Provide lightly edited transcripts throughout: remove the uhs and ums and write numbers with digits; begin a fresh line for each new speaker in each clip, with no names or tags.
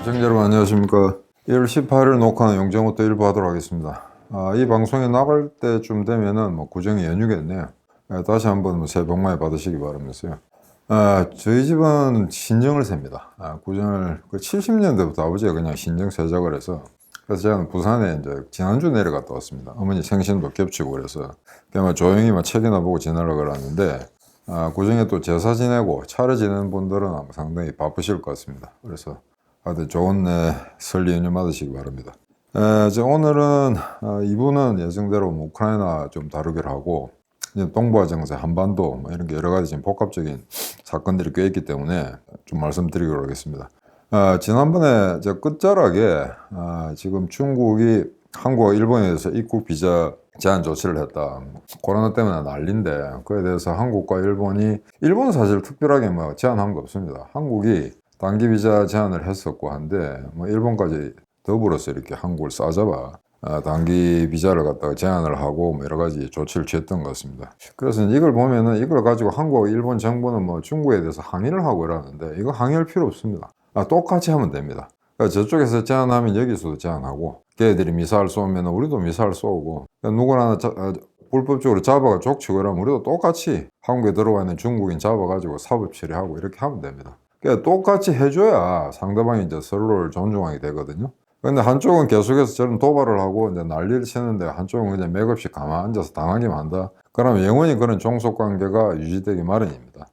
시청자 여러분 안녕하십니까. 1월 18일 녹화는 영정부터 일부 하도록 하겠습니다. 이 방송이 나갈 때쯤 되면은 구정이 연휴겠네요. 다시 한번 새해 복 많이 받으시기 바라면서요. 저희 집은 신정을 셉니다. 구정을 70년대부터 아버지가 그냥 신정 세작을 해서, 그래서 제가 부산에 이제 지난주 내려갔다 왔습니다. 어머니 생신도 겹치고 그래서 그냥 조용히 책이나 보고 지내려고 그러는데, 구정에 또 제사 지내고 차례 지내는 분들은 상당히 바쁘실 것 같습니다. 그래서 다들 좋은 설 연휴 맞으시기 바랍니다. 오늘은 이분은 예정대로 우크라이나 좀 다루기로 하고, 동북아 정세, 한반도 이런 게 여러 가지 지금 복합적인 사건들이 꽤 있기 때문에 좀 말씀드리도록 하겠습니다. 지난번에 저 끝자락에 지금 중국이 한국과 일본에 대해서 입국 비자 제한 조치를 했다. 코로나 때문에 난리인데 그에 대해서 한국과 일본은 사실 특별하게 제한한 거 없습니다. 한국이 단기 비자 제한을 했었고 한데 일본까지 더불어서 이렇게 한국을 싸잡아 단기 비자를 갖다가 제한을 하고 여러 가지 조치를 취했던 것 같습니다. 그래서 이걸 보면은 이걸 가지고 한국과 일본 정부는 중국에 대해서 항의를 하고 이러는데 이거 항의할 필요 없습니다. 똑같이 하면 됩니다. 그러니까 저쪽에서 제한하면 여기서도 제한하고, 걔들이 미사일 쏘면 우리도 미사일 쏘고, 누구나 불법적으로 잡아가 족치고 이러면 우리도 똑같이 한국에 들어와 있는 중국인 잡아가지고 사법 처리하고 이렇게 하면 됩니다. 그러니까 똑같이 해줘야 상대방이 이제 서로를 존중하게 되거든요. 근데 한쪽은 계속해서 저런 도발을 하고 이제 난리를 치는데 한쪽은 그냥 맥없이 가만 앉아서 당하기만 한다. 그러면 영원히 그런 종속 관계가 유지되기 마련입니다.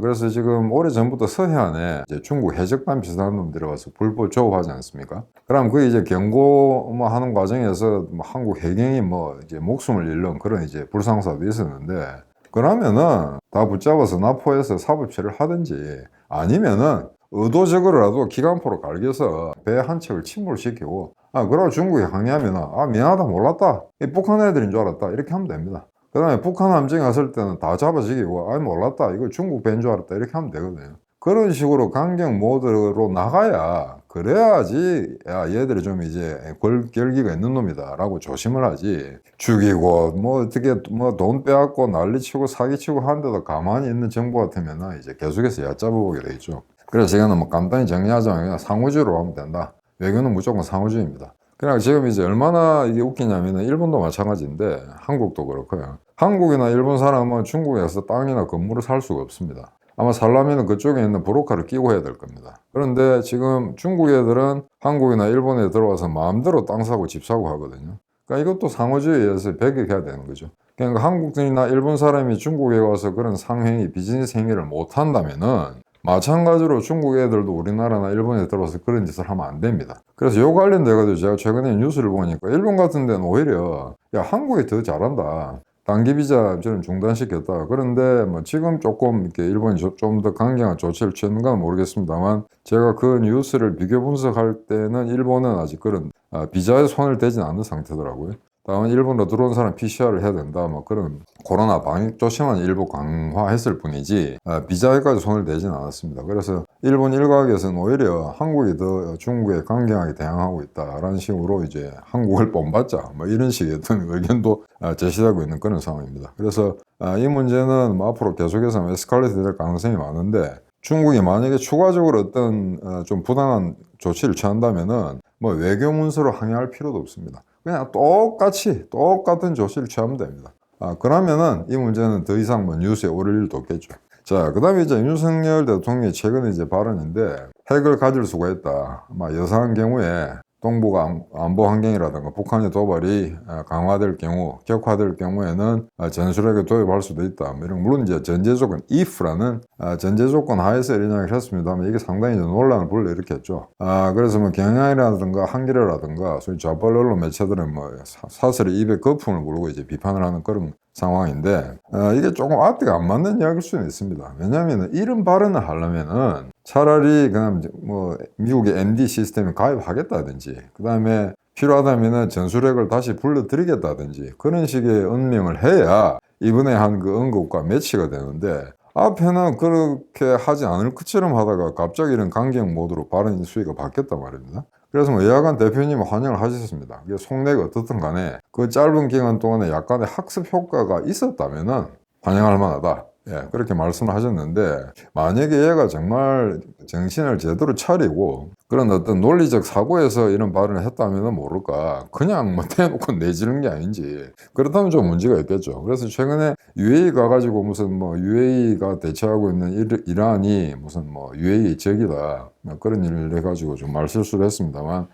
그래서 지금 오래전부터 서해안에 이제 중국 해적단 비슷한 놈들이 와서 불법 조업하지 않습니까? 그럼 그 이제 경고 하는 과정에서 한국 해경이 이제 목숨을 잃는 그런 이제 불상사도 있었는데, 그러면은 다 붙잡아서 납포해서 사법 처리를 하든지 아니면은 의도적으로라도 기관포로 갈겨서 배 한 척을 침몰시키고, 그러고 중국에 항의하면은 미안하다 몰랐다, 북한 애들인 줄 알았다 이렇게 하면 됩니다. 그 다음에 북한 함정에 갔을 때는 다 잡아지기고 몰랐다 이거 중국 배인 줄 알았다 이렇게 하면 되거든요. 그런 식으로 강경 모드로 나가야, 그래야지 얘들이 좀 이제 결기가 있는 놈이다 라고 조심을 하지, 죽이고 어떻게 돈 빼앗고 난리치고 사기치고 하는데도 가만히 있는 정부 같으면 이제 계속해서 얕잡아보게 되겠죠. 그래서 제가 간단히 정리하자면 그냥 상호주의로 하면 된다. 외교는 무조건 상호주의입니다. 그냥 지금 이제 얼마나 이게 웃기냐면은 일본도 마찬가지인데 한국도 그렇고요. 한국이나 일본 사람은 중국에 서 땅이나 건물을 살 수가 없습니다. 아마 살려면 그쪽에 있는 브로커를 끼고 해야 될 겁니다. 그런데 지금 중국 애들은 한국이나 일본에 들어와서 마음대로 땅 사고 집 사고 하거든요. 그러니까 이것도 상호주의에서 배격해야 되는 거죠. 그러니까 한국이나 일본 사람이 중국에 와서 그런 상행위, 비즈니스 행위를 못 한다면은 마찬가지로 중국 애들도 우리나라나 일본에 들어와서 그런 짓을 하면 안 됩니다. 그래서 요 관련돼가지고 제가 최근에 뉴스를 보니까 일본 같은 데는 오히려 한국이 더 잘한다, 단기 비자 저는 중단시켰다. 그런데 지금 조금 이렇게 일본이 좀 더 강경한 조치를 취하는 건 모르겠습니다만, 제가 그 뉴스를 비교 분석할 때는 일본은 아직 그런 비자에 손을 대진 않는 상태더라고요. 다만 일본으로 들어온 사람 PCR을 해야 된다 그런 코로나 방역 조치만 일부 강화했을 뿐이지 비자에까지 손을 대진 않았습니다. 그래서 일본 일각에서는 오히려 한국이 더 중국에 강경하게 대항하고 있다라는 식으로 이제 한국을 본받자 이런 식의 어떤 의견도 제시하고 있는 그런 상황입니다. 그래서 이 문제는 앞으로 계속해서 에스컬레이트 될 가능성이 많은데, 중국이 만약에 추가적으로 어떤 좀 부당한 조치를 취한다면은 외교 문서로 항의할 필요도 없습니다. 그냥 똑같은 조치를 취하면 됩니다. 그러면은 이 문제는 더 이상 뉴스에 오를 일도 없겠죠. 자, 그 다음에 이제 윤석열 대통령이 최근에 이제 발언인데, 핵을 가질 수가 있다. 여사한 경우에 동북아 안보 환경이라든가 북한의 도발이 강화될 경우, 격화될 경우에는 전술핵을 도입할 수도 있다. 물론 이제 전제 조건, if라는 전제 조건 하에서 이런 이야기를 했습니다만 이게 상당히 논란을 불러일으켰죠. 그래서 경향이라든가 한겨레라든가 소위 좌빨 언론 매체들은 사설에 입에 거품을 물고 이제 비판을 하는 그런 상황인데, 이게 조금 앞뒤가 안 맞는 이야기일 수는 있습니다. 왜냐하면 이런 발언을 하려면은 차라리 그냥 미국의 MD 시스템에 가입하겠다든지, 그 다음에 필요하다면은 전술핵을 다시 불러들이겠다든지 그런 식의 언명을 해야 이번에 한 그 언급과 매치가 되는데, 앞에는 그렇게 하지 않을 것처럼 하다가 갑자기 이런 강경 모드로 발언 수위가 바뀌었단 말입니다. 그래서 여야간 대표님은 환영을 하셨습니다. 속내가 어떻든 간에 그 짧은 기간 동안에 약간의 학습 효과가 있었다면은 환영할 만하다. 그렇게 말씀을 하셨는데, 만약에 얘가 정말 정신을 제대로 차리고 그런 어떤 논리적 사고에서 이런 발언을 했다면 모를까. 그냥 뭐 대놓고 내지른 게 아닌지. 그렇다면 좀 문제가 있겠죠. 그래서 최근에 UAE 가가지고 무슨 뭐 UAE가 대처하고 있는 이란이 무슨 뭐 UAE 적이다. 뭐 그런 일을 해가지고 좀 말실수를 했습니다만,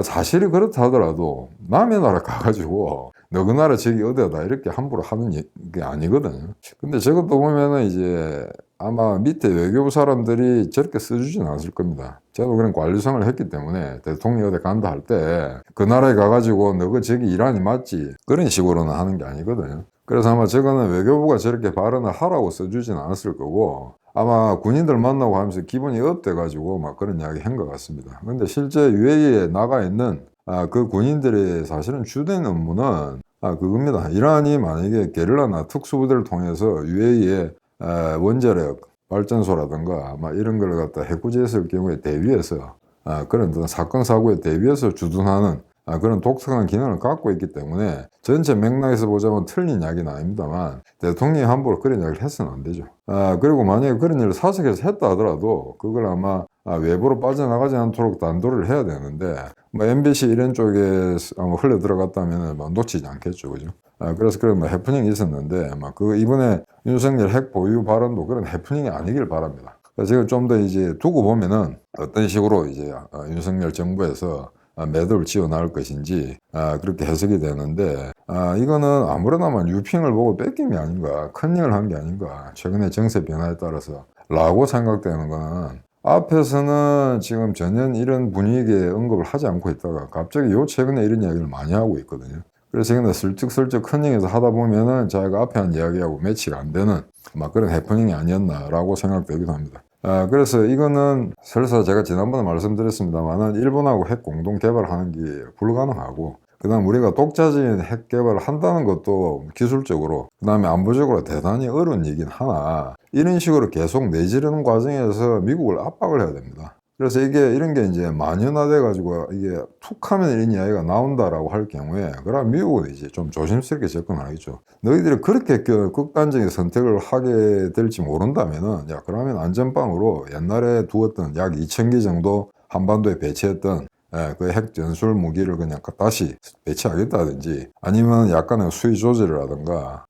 사실이 그렇다 하더라도 남의 나라 가가지고 너 그 나라 적이 어디다 이렇게 함부로 하는 게 아니거든요. 근데 저것도 보면은 이제 아마 밑에 외교부 사람들이 저렇게 써주지는 않을 겁니다. 저도 그런 관리성을 했기 때문에 대통령이 어디 간다 할 때 그 나라에 가가지고 너 그 저기 이란이 맞지? 그런 식으로는 하는 게 아니거든요. 그래서 아마 저거는 외교부가 저렇게 발언을 하라고 써주진 않았을 거고, 아마 군인들 만나고 하면서 기분이 업돼가지고 막 그런 이야기 한 것 같습니다. 근데 실제 UAE에 나가 있는 그 군인들의 사실은 주된 업무는 그겁니다. 이란이 만약에 게릴라나 특수부대를 통해서 UAE에 원자력 발전소라든가 막 이런 걸 갖다 해코지했을 경우에 대비해서 그런 어떤 사건 사고에 대비해서 주둔하는 그런 독특한 기능을 갖고 있기 때문에 전체 맥락에서 보자면 틀린 이야기는 아닙니다만 대통령이 함부로 그런 이야기를 해서는 안 되죠. 그리고 만약에 그런 일을 사석에서 했다 하더라도 그걸 아마 외부로 빠져나가지 않도록 단도를 해야 되는데 뭐 MBC 이런 쪽에 아마 흘러 들어갔다면 뭐 놓치지 않겠죠, 그죠? 그래서 그런 뭐 해프닝이 있었는데 그 이번에 윤석열 핵 보유 발언도 그런 해프닝이 아니길 바랍니다. 제가 좀 더 이제 두고 보면은 어떤 식으로 이제 윤석열 정부에서 매듭을 지어 나올 것인지 그렇게 해석이 되는데, 이거는 아무래나만 유핑을 보고 뺏김이 아닌가, 큰일을 한 게 아닌가, 최근에 정세 변화에 따라서 라고 생각되는 거는, 앞에서는 지금 전혀 이런 분위기에 언급을 하지 않고 있다가 갑자기 최근에 이런 이야기를 많이 하고 있거든요. 그래서 이거는 슬쩍슬쩍 커닝해서 하다 보면은 자기가 앞에 한 이야기하고 매치가 안 되는 막 그런 해프닝이 아니었나라고 생각되기도 합니다. 그래서 이거는 설사 제가 지난번에 말씀드렸습니다만은 일본하고 핵 공동 개발하는 게 불가능하고, 그 다음 우리가 독자적인 핵 개발을 한다는 것도 기술적으로, 그 다음에 안보적으로 대단히 어려운 얘기는 하나, 이런 식으로 계속 내지르는 과정에서 미국을 압박을 해야 됩니다. 그래서 이런 게 이제 만연화돼 가지고 이게 툭 하면 이런 이야기가 나온다라고 할 경우에, 그럼 미국은 이제 좀 조심스럽게 접근하겠죠. 너희들이 그렇게 극단적인 선택을 하게 될지 모른다면은, 그러면 안전빵으로 옛날에 두었던 약 2,000기 정도 한반도에 배치했던 그 핵 전술 무기를 그냥 다시 배치하겠다든지, 아니면 약간의 수위 조절이라든가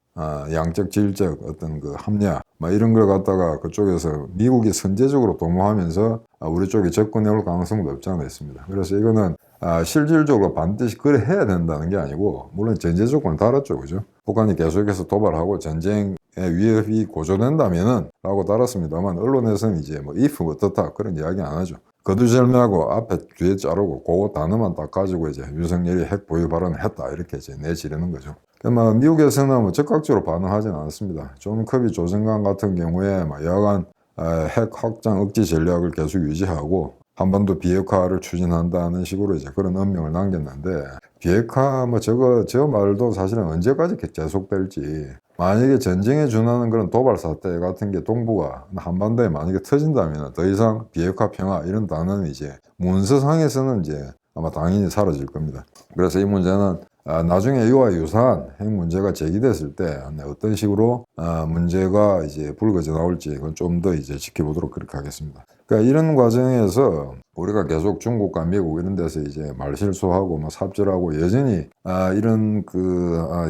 양적 질적 어떤 그 합리화 이런 걸 갖다가 그쪽에서 미국이 선제적으로 도모하면서 우리 쪽에 접근해 올 가능성도 없지 않아 있습니다. 그래서 이거는 실질적으로 반드시 그래 해야 된다는 게 아니고, 물론 전제 조건을 달았죠, 그죠? 북한이 계속해서 도발하고 전쟁의 위협이 고조된다면은 라고 달았습니다만, 언론에서는 이제 뭐 if 어떻다 그런 이야기 안 하죠. 거두절미하고 앞에 뒤에 자르고 그 단어만 딱 가지고 이제 윤석열이 핵 보유 발언을 했다 이렇게 이제 내지르는 거죠. 미국에서는 뭐 적극적으로 반응하지는 않습니다. 존 커비 조정관 같은 경우에 여하간 핵 확장 억제 전략을 계속 유지하고 한반도 비핵화를 추진한다는 식으로 이제 그런 엄명을 남겼는데, 비핵화 저 말도 사실은 언제까지 계속될지, 만약에 전쟁에 준하는 그런 도발 사태 같은 게 동북아 한반도에 만약에 터진다면 더 이상 비핵화 평화 이런 단어는 이제 문서상에서는 이제 아마 당연히 사라질 겁니다. 그래서 이 문제는 나중에 이와 유사한 핵 문제가 제기됐을 때 어떤 식으로 문제가 이제 불거져 나올지 그건 좀 더 이제 지켜보도록 그렇게 하겠습니다. 그러니까 이런 과정에서 우리가 계속 중국과 미국 이런 데서 이제 말실수하고 삽질하고 여전히 이런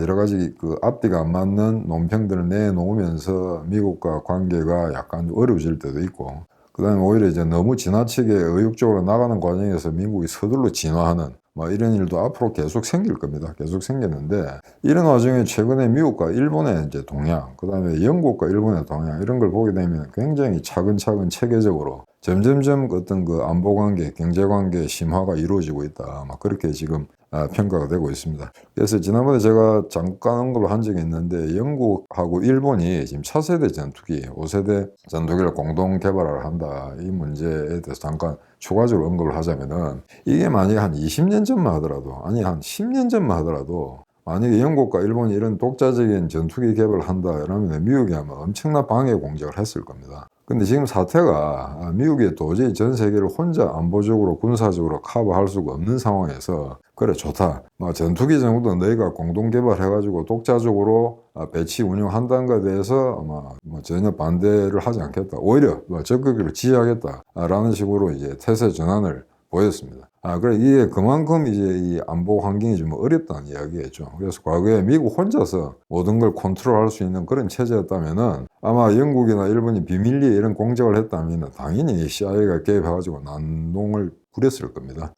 여러 가지 앞뒤가 안 맞는 논평들을 내놓으면서 미국과 관계가 약간 어려워질 때도 있고, 그 다음에 오히려 이제 너무 지나치게 의욕적으로 나가는 과정에서 미국이 서둘러 진화하는 이런 일도 앞으로 계속 생길 겁니다. 계속 생겼는데, 이런 와중에 최근에 미국과 일본의 이제 동향, 그 다음에 영국과 일본의 동향 이런 걸 보게 되면 굉장히 차근차근 체계적으로 점점점 어떤 안보 관계, 경제 관계 심화가 이루어지고 있다. 그렇게 지금 평가가 되고 있습니다. 그래서 지난번에 제가 잠깐 언급을 한 적이 있는데, 영국하고 일본이 지금 차세대 전투기, 5세대 전투기를 공동 개발을 한다. 이 문제에 대해서 잠깐 추가적으로 언급을 하자면은, 이게 만약에 한 20년 전만 하더라도, 아니 한 10년 전만 하더라도, 만약에 영국과 일본이 이런 독자적인 전투기 개발을 한다 이러면 미국이 아마 엄청난 방해 공작을 했을 겁니다. 근데 지금 사태가 미국이 도저히 전 세계를 혼자 안보적으로 군사적으로 커버할 수가 없는 상황에서, 그래 좋다, 전투기 정도 너희가 공동 개발해가지고 독자적으로 배치 운영한다는 것에 대해서 아마 전혀 반대를 하지 않겠다, 오히려 적극적으로 지지하겠다 라는 식으로 이제 태세 전환을 보였습니다. 그래 이게 그만큼 이제 이 안보 환경이 좀 어렵다는 이야기겠죠. 그래서 과거에 미국 혼자서 모든 걸 컨트롤할 수 있는 그런 체제였다면은 아마 영국이나 일본이 비밀리에 이런 공작을 했다면 당연히 CIA가 개입해가지고 난동을 부렸을 겁니다.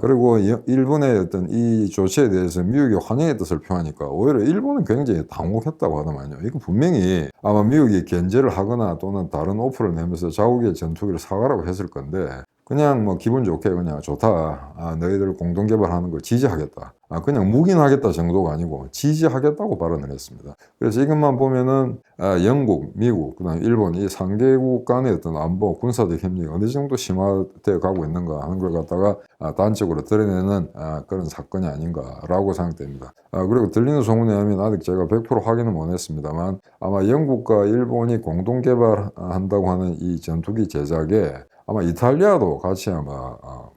그리고 일본의 어떤 이 조치에 대해서 미국이 환영의 뜻을 표하니까 오히려 일본은 굉장히 당혹했다고 하더만요. 이거 분명히 아마 미국이 견제를 하거나 또는 다른 오프를 내면서 자국의 전투기를 사가라고 했을 건데 그냥 뭐 기분 좋게 그냥 좋다. 너희들 공동 개발하는 걸 지지하겠다. 그냥 묵인하겠다 정도가 아니고 지지하겠다고 발언을 했습니다. 그래서 이것만 보면은 영국, 미국, 그다음에 일본 이 3개국 간의 어떤 안보 군사적 협력이 어느 정도 심화되어 가고 있는가 하는 걸 갖다가 단적으로 드러내는 그런 사건이 아닌가라고 생각됩니다. 그리고 들리는 소문에 의하면 아직 제가 100% 확인은 못했습니다만 아마 영국과 일본이 공동 개발한다고 하는 이 전투기 제작에 아마 이탈리아도 같이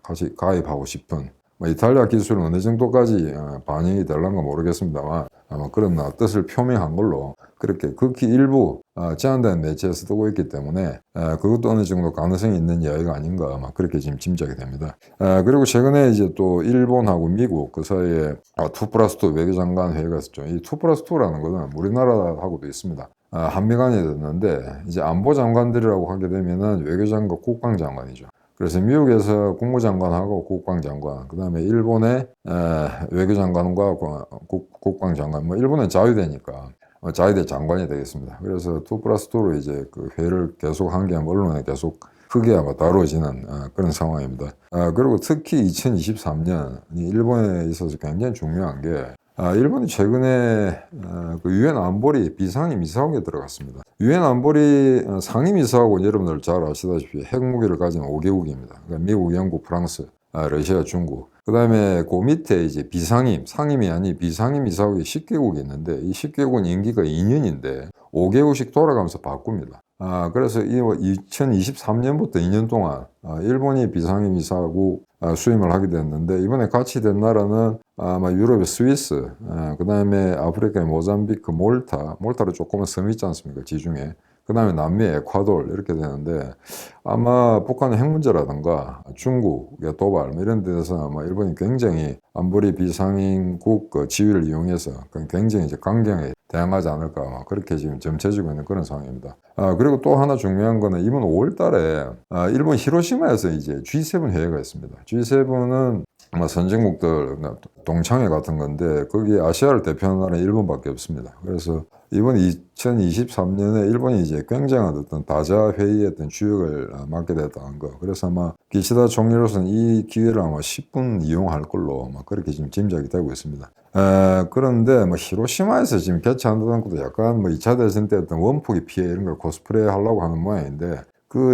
같이 가입하고 싶은 이탈리아 기술은 어느 정도까지 반영이 될런가 모르겠습니다만 아마 그런 뜻을 표명한 걸로 그렇게 극히 일부 제한된 매체에서 뜨고 있기 때문에 그것도 어느 정도 가능성이 있는 이야기가 아닌가 아마 그렇게 지금 짐작이 됩니다. 그리고 최근에 이제 또 일본하고 미국 그 사이에 2+2 외교장관 회의가 있었죠. 이 2+2라는 것은 우리나라하고도 있습니다. 한미 간에 됐는데 이제 안보장관들이라고 하게 되면은 외교장관, 국방장관이죠. 그래서 미국에서 국무장관하고 국방장관, 그 다음에 일본의 외교장관과 국방장관, 뭐 일본은 자유대니까 자유대 장관이 되겠습니다. 그래서 2+2로 이제 그 회의를 계속 한 게 언론에 계속 크게 아마 다뤄지는 그런 상황입니다. 그리고 특히 2023년 일본에 있어서 굉장히 중요한 게 일본이 최근에 그 유엔 안보리 비상임이사국에 들어갔습니다. 유엔 안보리 상임이사국은 여러분들 잘 아시다시피 핵무기를 가진 5개국입니다. 그러니까 미국, 영국, 프랑스, 러시아, 중국. 그 다음에 그 밑에 이제 비상임, 상임이 아닌 비상임이사국이 10개국이 있는데 이 10개국은 임기가 2년인데 5개국씩 돌아가면서 바꿉니다. 그래서 이 2023년부터 2년 동안 일본이 비상임이사국 수임을 하게 됐는데 이번에 같이 된 나라는 아마 유럽의 스위스, 그 다음에 아프리카의 모잠비크, 몰타로 조금은 섬이 있지 않습니까? 지중해. 그 다음에 남미의 에콰도르 이렇게 되는데 아마 북한의 핵 문제라든가 중국의 도발 이런 데서 아마 일본이 굉장히 안보리 비상임국 그 지위를 이용해서 굉장히 이제 강경하게 대응하지 않을까 아마 그렇게 지금 점쳐지고 있는 그런 상황입니다. 그리고 또 하나 중요한 거는 이번 5월 달에 일본 히로시마에서 이제 G7 회의가 있습니다. G7은 아마 선진국들 동창회 같은 건데 거기 아시아를 대표하는 나라는 일본밖에 없습니다. 그래서 이번 2023년에 일본이 이제 굉장한 어떤 다자 회의의 어떤 주역을 맡게 됐다는 거. 그래서 아마 기시다 총리로서는 이 기회를 아마 10분 이용할 걸로 아마 그렇게 지금 짐작이 되고 있습니다. 그런데 뭐 히로시마에서 지금 개최한다는 것도 약간 뭐 2차 대전 때 어떤 원폭의 피해 이런 걸 코스프레 하려고 하는 모양인데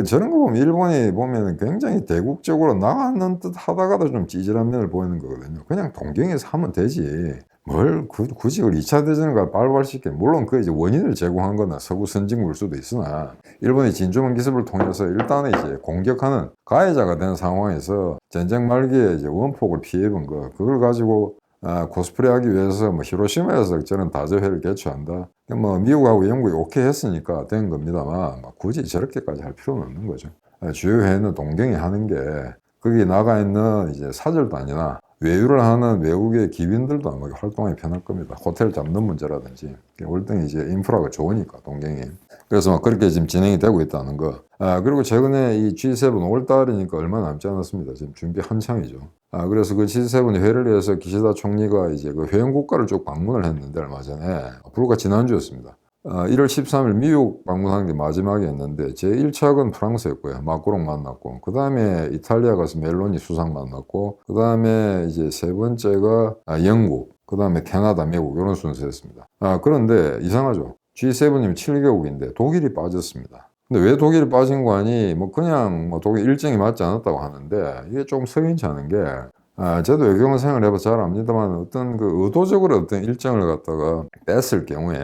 저런 거 보면 일본이 보면 굉장히 대국적으로 나가는 듯 하다가도 좀 찌질한 면을 보이는 거거든요. 그냥 동경에서 하면 되지. 뭘 굳이 2차 대전을 발발시켜. 물론 그 이제 원인을 제공한 거나 서구 선진국일 수도 있으나 일본이 진주만 기습을 통해서 일단은 이제 공격하는 가해자가 된 상황에서 전쟁 말기에 이제 원폭을 피해 본 거, 그걸 가지고 코스프레 하기 위해서 뭐 히로시마에서 저는 다자회를 개최한다. 뭐 미국하고 영국이 오케이 했으니까 된 겁니다만 굳이 저렇게까지 할 필요는 없는 거죠. 주요 회의는 동경이 하는 게 거기 나가 있는 이제 사절단이나 외유를 하는 외국의 기빈들도 아마 활동하기 편할 겁니다. 호텔 잡는 문제라든지 월등히 이제 인프라가 좋으니까 동경이. 그래서 막 그렇게 지금 진행이 되고 있다는 거. 그리고 최근에 이 G7 5월달이니까 얼마 남지 않았습니다. 지금 준비 한창이죠. 그래서 그 G7 회의를 위해서 기시다 총리가 이제 그 회원국가를 쭉 방문을 했는데 얼마 전에 불과 지난주였습니다. 1월 13일 미국 방문한 게 마지막이었는데 제1착은 프랑스였고요. 마크롱 만났고 그 다음에 이탈리아 가서 멜로니 수상 만났고 그 다음에 이제 세 번째가 영국, 그 다음에 캐나다, 미국 이런 순서였습니다. 그런데 이상하죠. G7이면 7개국인데 독일이 빠졌습니다. 근데 왜 독일이 빠진 거 아니? 뭐 그냥 뭐 독일 일정이 맞지 않았다고 하는데 이게 조금 석연치 않은 게 저도 외교관 생활을 해봐서 잘 압니다만 어떤 그 의도적으로 어떤 일정을 갖다가 뺐을 경우에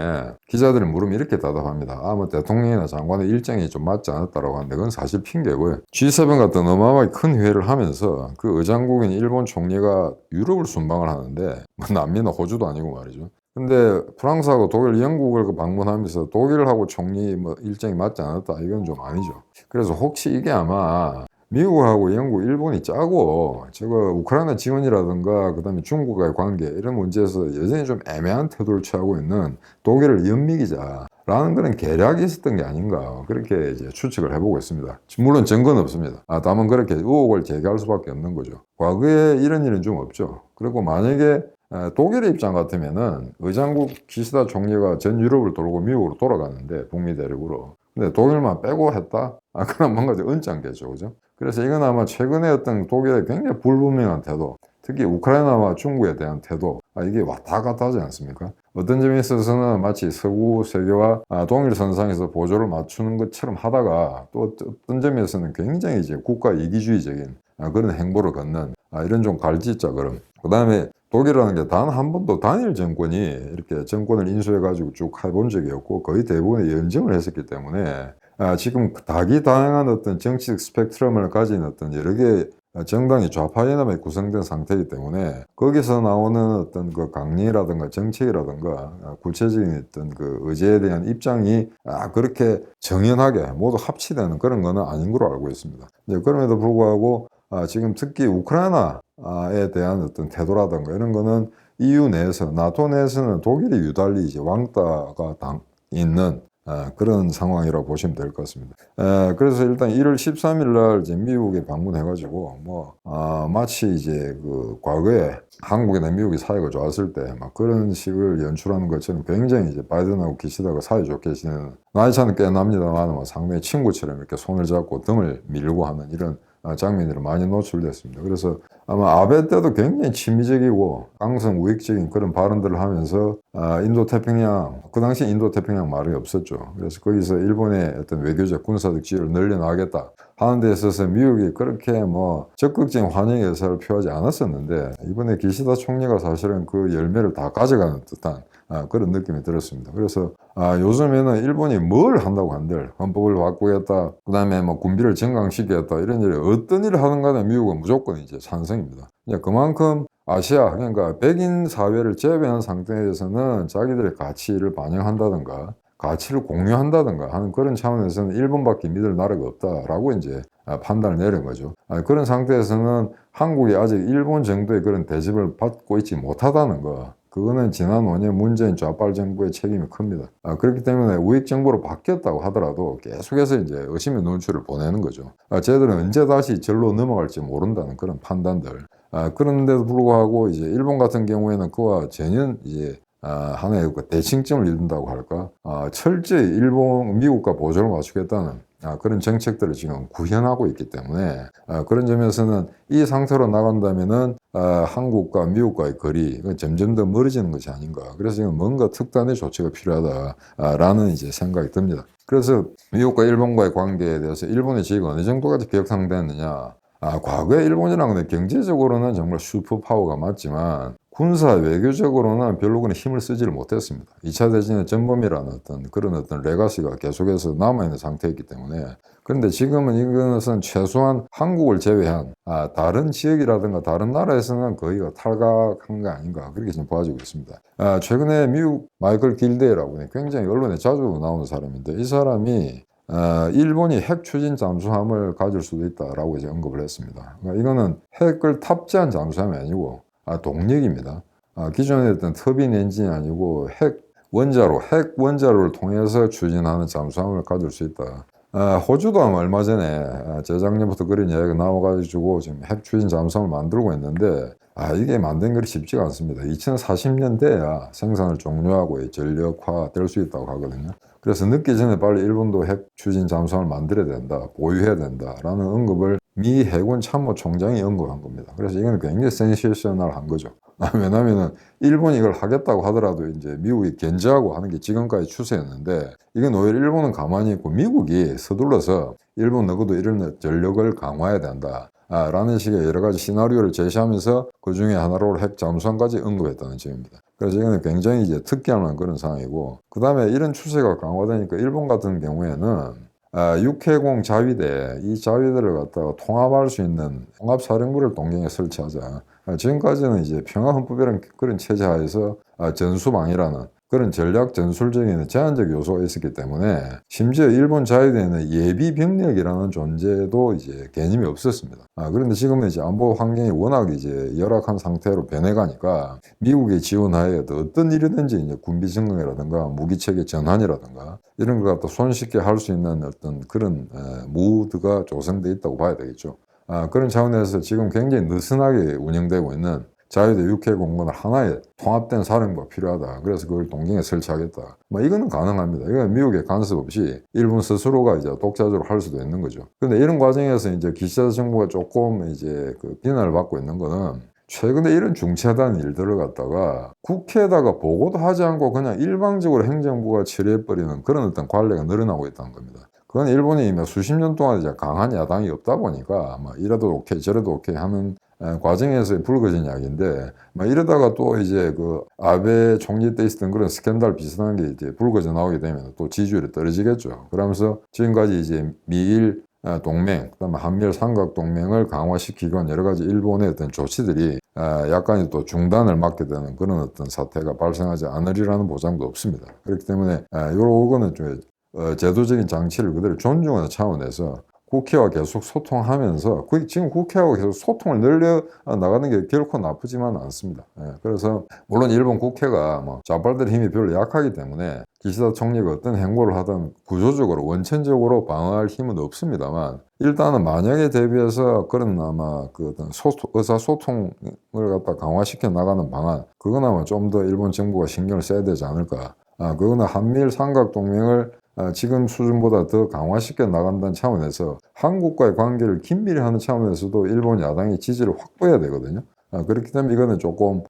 기자들이 물으면 이렇게 대답합니다. 뭐 대통령이나 장관의 일정이 좀 맞지 않았다라고 하는데 그건 사실 핑계고요. G7 같은 어마어마하게 큰 회의를 하면서 그 의장국인 일본 총리가 유럽을 순방을 하는데 뭐 남미나 호주도 아니고 말이죠. 근데 프랑스하고 독일, 영국을 방문하면서 독일하고 총리 뭐 일정이 맞지 않았다 이건 좀 아니죠. 그래서 혹시 이게 아마 미국하고 영국, 일본이 짜고 저거 우크라이나 지원이라든가 그다음에 중국과의 관계 이런 문제에서 여전히 좀 애매한 태도를 취하고 있는 독일을 연미기자라는 그런 계략이 있었던 게 아닌가 그렇게 이제 추측을 해보고 있습니다. 물론 증거는 없습니다. 다만 그렇게 의혹을 제기할 수밖에 없는 거죠. 과거에 이런 일은 좀 없죠. 그리고 만약에 독일의 입장 같으면은 의장국 기시다 총리가 전 유럽을 돌고 미국으로 돌아가는데 북미 대륙으로 근데 독일만 빼고 했다? 그럼 뭔가 좀 언짢겠죠, 그죠? 그래서 이건 아마 최근에 어떤 독일의 굉장히 불분명한 태도, 특히 우크라이나와 중국에 대한 태도, 이게 왔다 갔다 하지 않습니까? 어떤 점에 있어서는 마치 서구 세계와 동일 선상에서 보조를 맞추는 것처럼 하다가 또 어떤 점에서는 굉장히 이제 국가 이기주의적인 그런 행보를 걷는 이런 좀 갈짓자 그럼. 그 다음에 독일이라는 게 단 한 번도 단일 정권이 이렇게 정권을 인수해가지고 쭉 해본 적이 없고 거의 대부분의 연정을 했었기 때문에 지금 다기다양한 어떤 정치적 스펙트럼을 가진 어떤 여러 개의 정당이 좌파연합에 구성된 상태이기 때문에 거기서 나오는 어떤 그 강령이라든가 정책이라든가 구체적인 어떤 그 의제에 대한 입장이 그렇게 정연하게 모두 합치되는 그런 거는 아닌 걸로 알고 있습니다. 그럼에도 불구하고 지금 특히 우크라이나에 대한 어떤 태도라든가 이런 거는 EU 내에서, 나토 내에서는 독일이 유달리 이제 왕따가 있는 그런 상황이라고 보시면 될 것 같습니다. 그래서 일단 1월 13일 날 이제 미국에 방문해가지고 마치 이제 그 과거에 한국이나 미국이 사이가 좋았을 때 막 그런 식을 연출하는 것처럼 굉장히 이제 바이든하고 기시다가 사이 좋게 지내는 나이 차는 꽤 납니다만 상당히 친구처럼 이렇게 손을 잡고 등을 밀고 하는 이런 장면들이 많이 노출됐습니다. 그래서 아마 아베 때도 굉장히 친미적이고 강성 우익적인 그런 발언들을 하면서 인도태평양, 그 당시 인도태평양 말이 없었죠. 그래서 거기서 일본의 어떤 외교적 군사적 지위를 늘려나가겠다 하는 데 있어서 미국이 그렇게 적극적인 환영의 의사를 표하지 않았었는데 이번에 기시다 총리가 사실은 그 열매를 다 가져가는 듯한 그런 느낌이 들었습니다. 그래서 요즘에는 일본이 뭘 한다고 한들 헌법을 바꾸겠다, 그 다음에 군비를 증강시키겠다 이런 일을 어떤 일을 하는 간에 미국은 무조건 이제 찬성입니다. 그만큼 아시아, 그러니까 백인 사회를 제외한 상태에서는 자기들의 가치를 반영한다든가 가치를 공유한다든가 하는 그런 차원에서는 일본밖에 믿을 나라가 없다라고 이제 판단을 내린 거죠. 그런 상태에서는 한국이 아직 일본 정도의 그런 대접을 받고 있지 못하다는 거, 그거는 지난 5년 문재인 좌빨 정부의 책임이 큽니다. 그렇기 때문에 우익 정부로 바뀌었다고 하더라도 계속해서 이제 의심의 눈초리를 보내는 거죠. 쟤들은 언제 다시 절로 넘어갈지 모른다는 그런 판단들. 그런데도 불구하고 이제 일본 같은 경우에는 그와 전혀 이제 하나의 그 대칭점을 이룬다고 할까? 철저히 미국과 보조를 맞추겠다는 그런 정책들을 지금 구현하고 있기 때문에 그런 점에서는 이 상태로 나간다면은 한국과 미국과의 거리 점점 더 멀어지는 것이 아닌가. 그래서 지금 뭔가 특단의 조치가 필요하다라는 이제 생각이 듭니다. 그래서 미국과 일본과의 관계에 대해서 일본의 지위가 어느 정도까지 격상됐느냐. 과거에 일본이라는 건 경제적으로는 정말 슈퍼파워가 맞지만 군사 외교적으로는 별로 그런 힘을 쓰지를 못했습니다. 2차 대전의 전범이라는 그런 레가시가 계속해서 남아있는 상태였기 때문에. 그런데 지금은 이것은 최소한 한국을 제외한 다른 지역이라든가 다른 나라에서는 거의가 탈각한 거 아닌가 그렇게 지금 보아지고 있습니다. 최근에 미국 마이클 길데이라고 굉장히 언론에 자주 나오는 사람인데 이 사람이 일본이 핵 추진 잠수함을 가질 수도 있다라고 이제 언급을 했습니다. 그러니까 이거는 핵을 탑재한 잠수함이 아니고 동력입니다. 기존에 있던 터빈 엔진이 아니고 핵 원자로를 통해서 추진하는 잠수함을 가질 수 있다. 호주도 아마 얼마 전에 재작년부터 그런 이야기가 나와가지고 지금 핵 추진 잠수함을 만들고 있는데 이게 만든 게 쉽지가 않습니다. 2040년대야 생산을 종료하고 전력화 될 수 있다고 하거든요. 그래서 늦기 전에 빨리 일본도 핵 추진 잠수함을 만들어야 된다, 보유해야 된다라는 언급을 미 해군 참모총장이 언급한 겁니다. 그래서 이건 굉장히 센세이셔널한 거죠. 왜냐하면 일본이 이걸 하겠다고 하더라도 이제 미국이 견제하고 하는 게 지금까지 추세였는데 이건 오히려 일본은 가만히 있고 미국이 서둘러서 일본 너희도 이런 전력을 강화해야 된다. 라는 식의 여러 가지 시나리오를 제시하면서 그 중에 하나로 핵 잠수함까지 언급했다는 점입니다. 그래서 이거는 굉장히 이제 특이한 그런 상황이고, 그 다음에 이런 추세가 강화되니까 일본 같은 경우에는 육해공 자위대, 이 자위대를 갖다가 통합할 수 있는 통합사령부를 동경에 설치하자. 지금까지는 이제 평화헌법이라는 그런 체제 하에서 전수방위라는 그런 전략 전술적인 제한적 요소가 있었기 때문에 심지어 일본 자위대에는 예비 병력이라는 존재도 이제 개념이 없었습니다. 그런데 지금은 이제 안보 환경이 워낙 이제 열악한 상태로 변해가니까 미국의 지원하에 어떤 일이든지 이제 군비 증강이라든가 무기체계 전환이라든가 이런 걸 갖다 손쉽게 할 수 있는 어떤 그런 무드가 조성돼 있다고 봐야 되겠죠. 그런 차원에서 지금 굉장히 느슨하게 운영되고 있는 자유대 육해공군을 하나의 통합된 사령부가 필요하다. 그래서 그걸 동경에 설치하겠다. 이거는 가능합니다. 이건 미국의 간섭 없이 일본 스스로가 이제 독자적으로 할 수도 있는 거죠. 그런데 이런 과정에서 이제 기시다 정부가 조금 이제 그 비난을 받고 있는 거는 최근에 이런 중차대한 일들을 갖다가 국회에다가 보고도 하지 않고 그냥 일방적으로 행정부가 처리해버리는 그런 어떤 관례가 늘어나고 있다는 겁니다. 그건 일본이 수십 년 동안 이제 강한 야당이 없다 보니까 이래도 오케이 저래도 오케이 하는 과정에서 불거진 이야기인데 이러다가 또 이제 그 아베 총리 때 있었던 그런 스캔들 비슷한 게 이제 불거져 나오게 되면 또 지지율이 떨어지겠죠. 그러면서 지금까지 이제 미일 동맹, 그다음에 한미일 삼각 동맹을 강화시키고 여러 가지 일본의 어떤 조치들이 약간의 또 중단을 맞게 되는 그런 어떤 사태가 발생하지 않으리라는 보장도 없습니다. 그렇기 때문에 요거는 좀 제도적인 장치를 그대로 존중하는 차원에서 국회와 계속 소통하면서 지금 국회하고 계속 소통을 늘려 나가는 게 결코 나쁘지만 않습니다. 그래서 물론 일본 국회가 좌빨들의 힘이 별로 약하기 때문에 기시다 총리가 어떤 행보를 하든 구조적으로 원천적으로 방어할 힘은 없습니다만 일단은 만약에 대비해서 그런 아마 그 어떤 의사소통을 갖다 강화시켜 나가는 방안 그건 아마 좀 더 일본 정부가 신경을 써야 되지 않을까. 그거는 한미일 삼각동맹을 지금 수준보다 더 강화시켜 나간다는 차원에서 한국과의 관계를 긴밀히 하는 차원에서도 일본 야당의 지지를 확보해야 되거든요. 그렇기 때문에 이거는 조금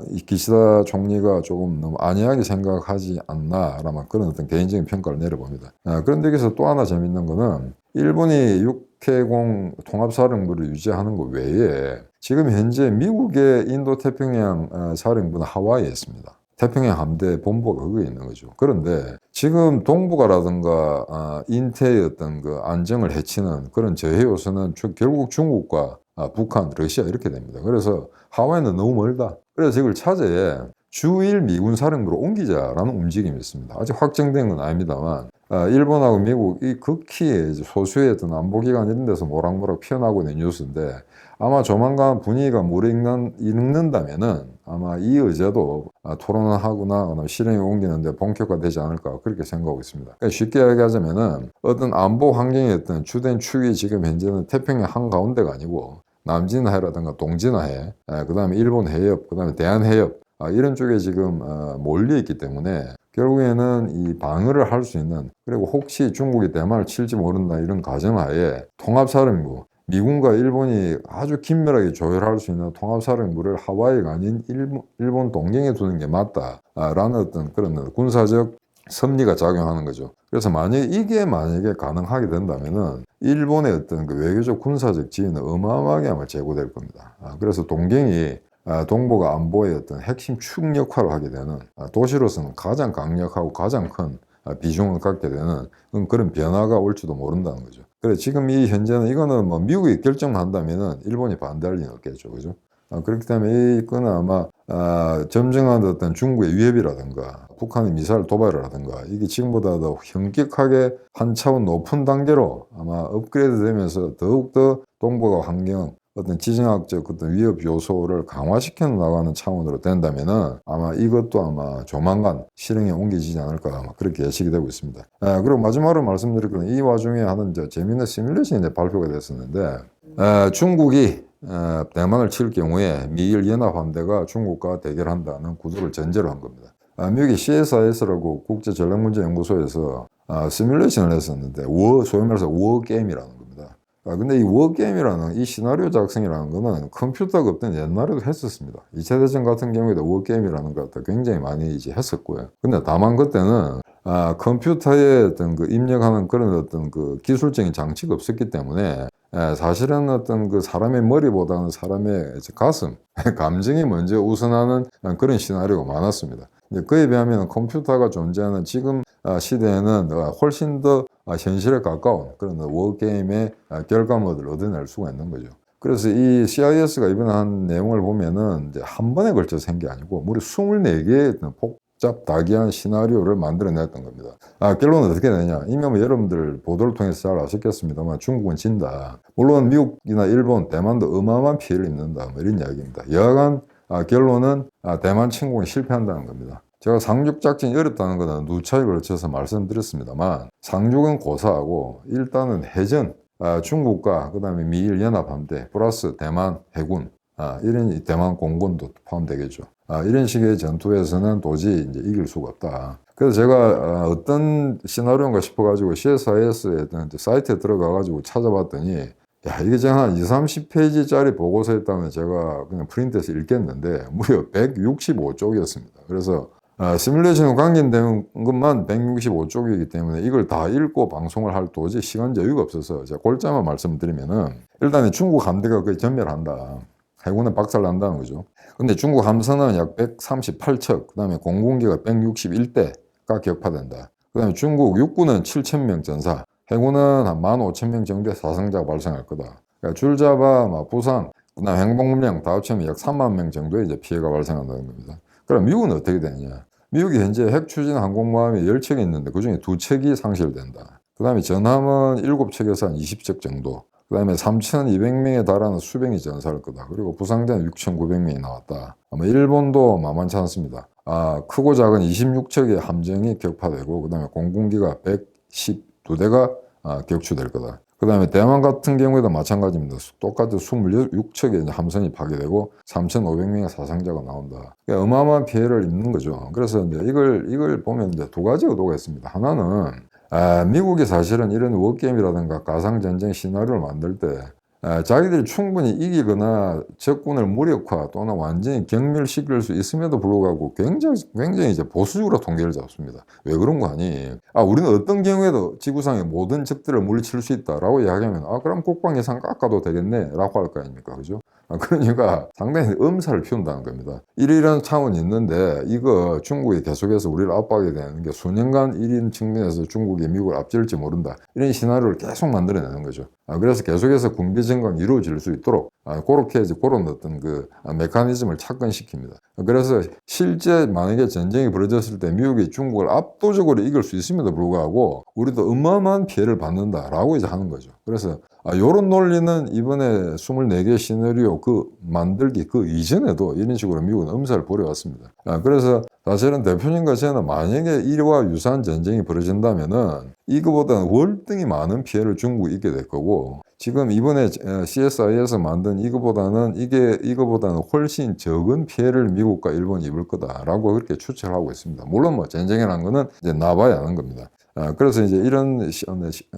이 기시다 총리가 조금 너무 안이하게 생각하지 않나라는 그런 어떤 개인적인 평가를 내려봅니다. 그런데 여기서 또 하나 재밌는 거는 일본이 육해공 통합사령부를 유지하는 것 외에 지금 현재 미국의 인도태평양 사령부는 하와이에 있습니다. 태평양 함대 본부가 거기에 있는 거죠. 그런데 지금 동북아라든가 인태의 어떤 그 안정을 해치는 그런 저해 요소는 결국 중국과 북한, 러시아 이렇게 됩니다. 그래서 하와이는 너무 멀다. 그래서 이걸 차제에 주일 미군 사령부로 옮기자라는 움직임이 있습니다. 아직 확정된 건 아닙니다만 일본하고 미국이 극히 소수의 어떤 안보기관 이런 데서 모락모락 피어나고 있는 뉴스인데 아마 조만간 분위기가 무르익는다면은 아마 이 의제도 토론을 하거나 실행에 옮기는데 본격화되지 않을까 그렇게 생각하고 있습니다. 그러니까 쉽게 이야기하자면은 어떤 안보 환경의 어떤 주된 축이 지금 현재는 태평양 한가운데가 아니고 남진해라든가 동진해, 그 다음에 일본 해협, 그 다음에 대한해협 이런 쪽에 지금 몰려 있기 때문에 결국에는 이 방어를 할 수 있는 그리고 혹시 중국이 대만을 칠지 모른다 이런 가정하에 통합사령부 미군과 일본이 아주 긴밀하게 조율할 수 있는 통합사령부를 하와이가 아닌 일본 동경에 두는 게 맞다라는 어떤 그런 군사적 섭리가 작용하는 거죠. 그래서 이게 만약에 가능하게 된다면은 일본의 어떤 그 외교적 군사적 지위는 어마어마하게 아마 제고될 겁니다. 그래서 동경이 동북아 안보의 어떤 핵심 축 역할을 하게 되는 도시로서는 가장 강력하고 가장 큰 비중을 갖게 되는 그런 변화가 올지도 모른다는 거죠. 그래 지금 이 현재는 이거는 미국이 결정한다면은 일본이 반대할 리는 없겠죠, 그죠? 그렇기 때문에 이거는 아마 점증한 어떤 중국의 위협이라든가 북한의 미사일 도발이라든가 이게 지금보다 더 현격하게 한 차원 높은 단계로 아마 업그레이드 되면서 더욱더 동북아 환경 어떤 지정학적 어떤 위협 요소를 강화시켜 나가는 차원으로 된다면은 아마 이것도 아마 조만간 실행에 옮겨지지 않을까 아마 그렇게 예측이 되고 있습니다. 그리고 마지막으로 말씀드릴 거는 이 와중에 하는 재미있는 시뮬레이션이 발표가 됐었는데 중국이 대만을 칠 경우에 미일 연합함대가 중국과 대결한다는 구도를 전제로 한 겁니다. 미국의 CSIS라고 국제전략문제연구소에서 시뮬레이션을 했었는데 소위 말해서 워게임이라는 겁니다. 근데 이 워게임이라는 이 시나리오 작성이라는 거는 컴퓨터가 없던 옛날에도 했었습니다. 2차 대전 같은 경우에도 워게임이라는 걸 굉장히 많이 이제 했었고요. 근데 다만 그때는 컴퓨터에 어떤 그 입력하는 그런 어떤 그 기술적인 장치가 없었기 때문에 사실은 어떤 그 사람의 머리보다는 사람의 가슴, 감정이 먼저 우선하는 그런 시나리오가 많았습니다. 그에 비하면 컴퓨터가 존재하는 지금 시대에는 훨씬 더 현실에 가까운 그런 워게임의 결과물을 얻어낼 수가 있는 거죠. 그래서 이 CIS가 이번에 한 내용을 보면은 이제 한 번에 걸쳐서 한 게 아니고 무려 24개의 복잡다기한 시나리오를 만들어냈던 겁니다. 결론은 어떻게 되냐? 이미 뭐 여러분들 보도를 통해서 잘 아셨겠습니다만 중국은 진다. 물론 미국이나 일본, 대만도 어마어마한 피해를 입는다. 뭐 이런 이야기입니다. 여하간 결론은 대만 침공이 실패한다는 겁니다. 제가 상륙작전이 어렵다는 것은 누차에 걸쳐서 말씀드렸습니다만 상륙은 고사하고 일단은 해전, 중국과 그다음에 미일 연합함대 플러스 대만 해군, 이런 대만 공군도 포함되겠죠. 이런 식의 전투에서는 도저히 이제 이길 수가 없다. 그래서 제가 어떤 시나리오인가 싶어가지고 CSIS의 사이트에 들어가가지고 찾아봤더니 야, 이게 제가 한 20, 30페이지짜리 보고서였다면 제가 그냥 프린트해서 읽겠는데 무려 165쪽이었습니다. 그래서 시뮬레이션과 관계된 것만 165쪽이기 때문에 이걸 다 읽고 방송을 할 도저히 시간 여유가 없어서 제가 골자만 말씀드리면은 일단 중국 함대가 거의 전멸한다. 해군은 박살난다는 거죠. 근데 중국 함선은 약 138척, 그 다음에 공군기가 161대가 격파된다. 그 다음에 중국 육군은 7,000명 전사, 해군은 한 15,000명 정도의 사상자가 발생할 거다. 그러니까 줄잡아 부상, 그 다음에 행복물량 다 합치면 약 3만 명 정도의 이제 피해가 발생한다는 겁니다. 그럼 미국은 어떻게 되느냐? 미국이 현재 핵 추진 항공모함이 10척이 있는데 그중에 2척이 상실된다. 그 다음에 전함은 7척에서 한 20척 정도. 그 다음에 3,200명에 달하는 수병이 전사할 거다. 그리고 부상자는 6,900명이 나왔다. 아마 일본도 만만치 않습니다. 크고 작은 26척의 함정이 격파되고 그 다음에 공군기가 112대가 격추될 거다. 그 다음에 대만 같은 경우에도 마찬가지입니다. 똑같이 26척의 함선이 파괴되고 3,500명의 사상자가 나온다. 그러니까 어마어마한 피해를 입는 거죠. 그래서 이제 이걸 보면 이제 두 가지 의도가 있습니다. 하나는 미국이 사실은 이런 워게임이라든가 가상전쟁 시나리오를 만들 때 자기들이 충분히 이기거나 적군을 무력화 또는 완전히 경멸시킬 수 있음에도 불구하고 굉장히 이제 보수적으로 통계를 잡습니다. 왜 그런 거 아니? 우리는 어떤 경우에도 지구상의 모든 적들을 물리칠 수 있다라고 이야기하면 그럼 국방 예산 깎아도 되겠네 라고 할 거 아닙니까? 그죠? 그러니까 상당히 엄살을 피운다는 겁니다. 이러이러한 차원이 있는데 이거 중국이 계속해서 우리를 압박하게 되는 게 수년간 이런 측면에서 중국이 미국을 앞질지 모른다. 이런 시나리오를 계속 만들어내는 거죠. 그래서 계속해서 군비 증강이 이루어질 수 있도록 그렇게 이제 그런 어떤 그 메커니즘을 착근시킵니다. 그래서 실제 만약에 전쟁이 벌어졌을 때 미국이 중국을 압도적으로 이길 수 있음에도 불구하고 우리도 어마어마한 피해를 받는다라고 이제 하는 거죠. 그래서 요런 논리는 이번에 24개 시나리오 만들기 이전에도 이런 식으로 미국은 엄살을 부려왔습니다. 그래서 사실은 대표님과 저는 만약에 이와 유사한 전쟁이 벌어진다면은 이거보다는 월등히 많은 피해를 중국이 입게 될 거고 지금 이번에 CSI에서 만든 이거보다는 훨씬 적은 피해를 미국과 일본이 입을 거다라고 그렇게 추측을 하고 있습니다. 물론 뭐 전쟁이라는 거는 이제 나봐야 하는 겁니다. 그래서 이제 이런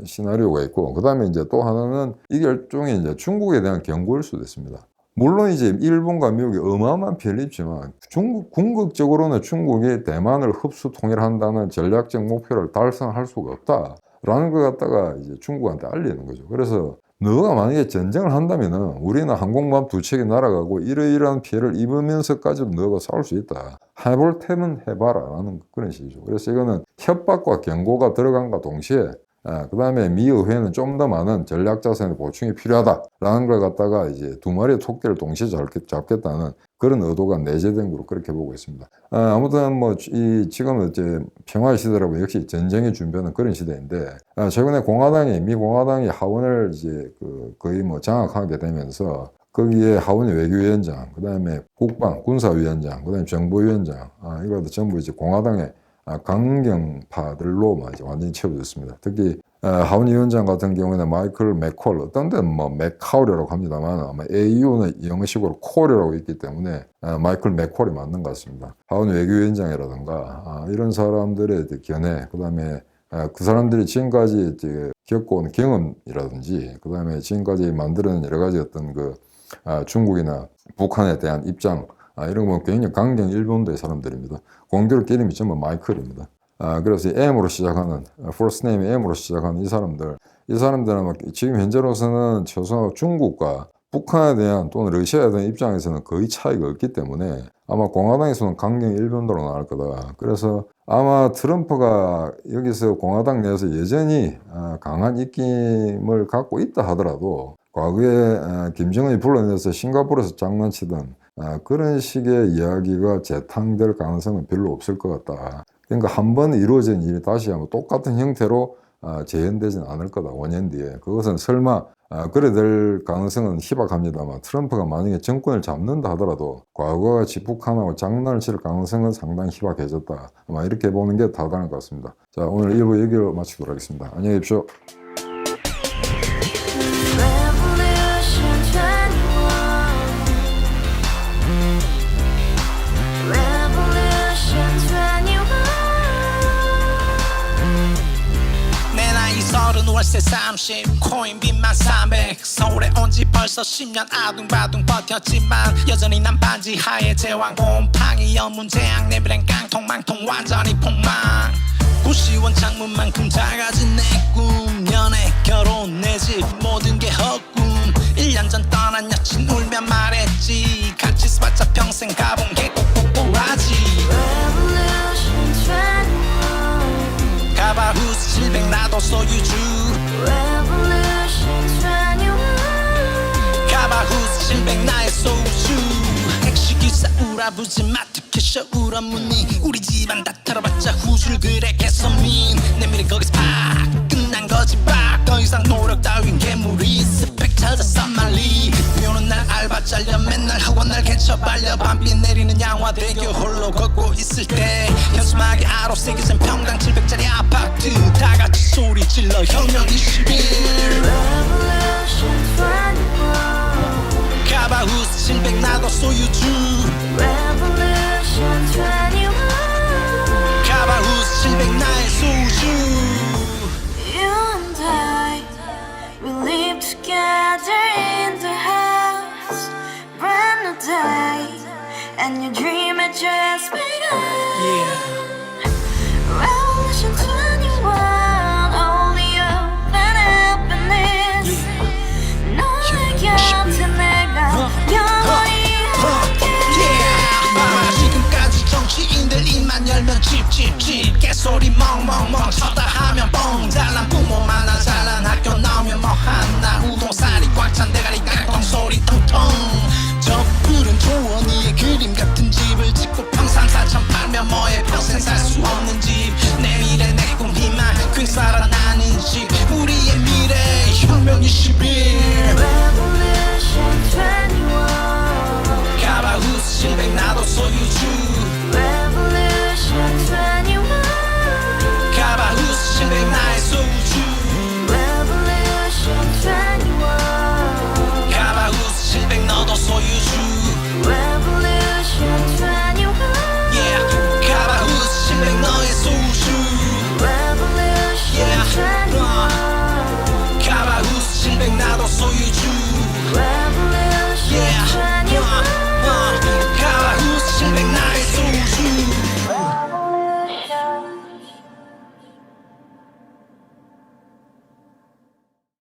시나리오가 있고, 그 다음에 이제 또 하나는 이게 일종의 이제 중국에 대한 경고일 수도 있습니다. 물론 이제 일본과 미국이 어마어마한 피해를 입지만 궁극적으로는 중국이 대만을 흡수 통일한다는 전략적 목표를 달성할 수가 없다라는 것 갖다가 이제 중국한테 알리는 거죠. 그래서 너가 만약에 전쟁을 한다면은 우리는 항공모함 2척이 날아가고 이러이러한 피해를 입으면서까지도 너가 싸울 수 있다. 해볼 테면 해봐라 라는 그런 식이죠. 그래서 이거는 협박과 경고가 들어간과 동시에 그 다음에 미의회는 좀 더 많은 전략 자산의 보충이 필요하다라는 걸 갖다가 이제 두 마리의 토끼를 동시에 잡겠다는 그런 의도가 내재된 거로 그렇게 보고 있습니다. 아무튼 뭐 지금은 이제 평화의 시대라고 역시 전쟁이 준비하는 그런 시대인데 최근에 미 공화당이 하원을 이제 거의 뭐 장악하게 되면서 거기에 하원 외교위원장, 그 다음에 군사위원장, 그 다음에 정보위원장, 이것도 전부 이제 공화당의 강경파들로 이제 완전히 채워졌습니다. 특히 하원위원장 같은 경우에는 마이클 맥콜, 어떤 데는 뭐 맥카우리라고 합니다만 아마 AU는 영어식으로 콜이라고 있기 때문에 마이클 맥콜이 맞는 것 같습니다. 하원 외교위원장이라든가 이런 사람들의 견해, 그 다음에 그 사람들이 지금까지 이제 겪어온 경험이라든지, 그 다음에 지금까지 만드는 여러 가지 어떤 중국이나 북한에 대한 입장, 이런 건 굉장히 강경 일본도의 사람들입니다. 공교롭 이름이 전부 마이클입니다. 그래서 M으로 시작하는, first name M으로 시작하는 이 사람들은 지금 현재로서는 최소한 중국과 북한에 대한 또는 러시아에 대한 입장에서는 거의 차이가 없기 때문에 아마 공화당에서는 강경 일본도로 나올 거다. 그래서 아마 트럼프가 여기서 공화당 내에서 여전히 강한 입김을 갖고 있다 하더라도 과거에 김정은이 불러내서 싱가포르에서 장난치던 그런 식의 이야기가 재탕될 가능성은 별로 없을 것 같다. 그러니까 한 번 이루어진 일이 다시 한번 똑같은 형태로 재현되지는 않을 거다. 5년 뒤에. 그것은 설마 그래 될 가능성은 희박합니다만, 트럼프가 만약에 정권을 잡는다 하더라도 과거와 직북한하고 장난을 칠 가능성은 상당히 희박해졌다. 아마 이렇게 보는 게 타당할 것 같습니다. 자, 오늘 1부 얘기를 마치도록 하겠습니다. 안녕히 계십시오.
월세 30 코인빚만 300 서울에 온 지 벌써 10년 아둥바둥 버텼지만 여전히 난 반지 하에 제왕 곰팡이 연문제약 내비랑 깡통망통 완전히 폭망 90원 창문만큼 작아진 내 꿈 연애 결혼 내 집 모든 게 헛꿈 1년 전 떠난 여친 울며 말했지 같이 써봤자 평생 가본 게 꼭꼭꼭하지 가바후스 700 나도 소유주 가바후스 700 나의 소주 택시기사 우라부지 마트 캐셔 울어무니 우리 집안 다 털어봤자 후줄 그래 개선민 내미래 거기서 팍 끝난 거지 팍 더 이상 노력 따윈 괴물이 스펙 찾아서 말리 비오는 날 알바 잘려 맨날 학원 날 개쳐 발려 밤비 내리는 양화대교 홀로 걷고 있을 때 현수막에 아로 새겨진 평당 700짜리 아파트 다같이 소리 질러 혁명 21 가바후스 700 나도 소유주 가바후스 700 나의 소주
We live together in the house, brand new day, and your dream had just begun. Revolution 21, only hope and happiness. 너의 곁에 내가 영원히 함께.
지금까지 정치인들 입만 열면 찝찝찝 개소리 멍멍멍